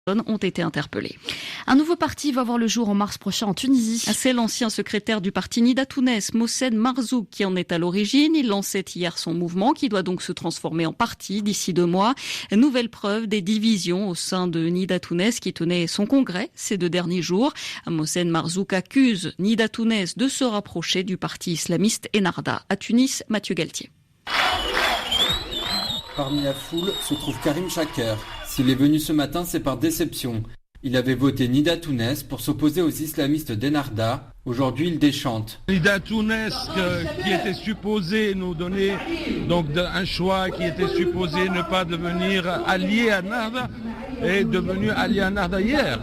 ont été interpellés. Un nouveau parti va voir le jour en mars prochain en Tunisie. C'est l'ancien secrétaire du parti Nida Tounes, Mohsen Marzouk, qui en est à l'origine. Il lançait hier son mouvement qui doit donc se transformer en parti d'ici 2 mois. Nouvelle preuve des divisions au sein de Nida Tounes qui tenait son congrès ces 2 derniers jours. Mohsen Marzouk accuse Nida Tounes de se rapprocher du parti islamiste Ennahda. À Tunis, Mathieu Galtier. Parmi la foule se trouve Karim Chaker. S'il est venu ce matin, c'est par déception. Il avait voté Nida Tounes pour s'opposer aux islamistes d'Ennahda. Aujourd'hui, il déchante. Nida Tounes qui était supposé nous donner donc un choix, qui était supposé ne pas devenir allié à Ennahda, est devenu allié à Ennahda hier.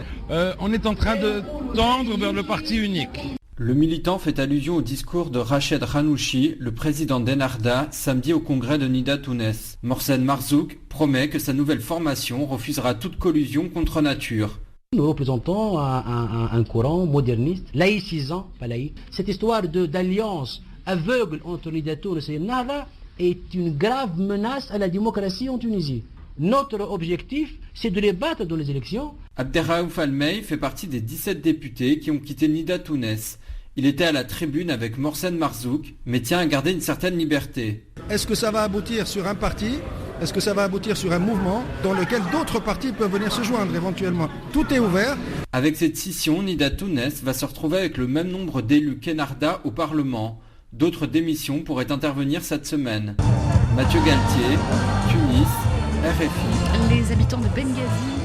On est en train de tendre vers le parti unique. Le militant fait allusion au discours de Rached Ghannouchi, le président d'Ennahda, samedi au congrès de Nida Tounes. Mohsen Marzouk promet que sa nouvelle formation refusera toute collusion contre nature. Nous représentons un courant moderniste, laïcisant, pas laïque. Cette histoire d'alliance aveugle entre Nida Tounes et Ennahda est une grave menace à la démocratie en Tunisie. Notre objectif, c'est de les battre dans les élections. Abderraouf Almey fait partie des 17 députés qui ont quitté Nida Tounes. Il était à la tribune avec Mohsen Marzouk, mais tient à garder une certaine liberté. Est-ce que ça va aboutir sur un parti ? Est-ce que ça va aboutir sur un mouvement dans lequel d'autres partis peuvent venir se joindre éventuellement ? Tout est ouvert. Avec cette scission, Nida Tounes va se retrouver avec le même nombre d'élus qu'Ennahda au Parlement. D'autres démissions pourraient intervenir cette semaine. Mathieu Galtier, Tunis, RFI. Les habitants de Benghazi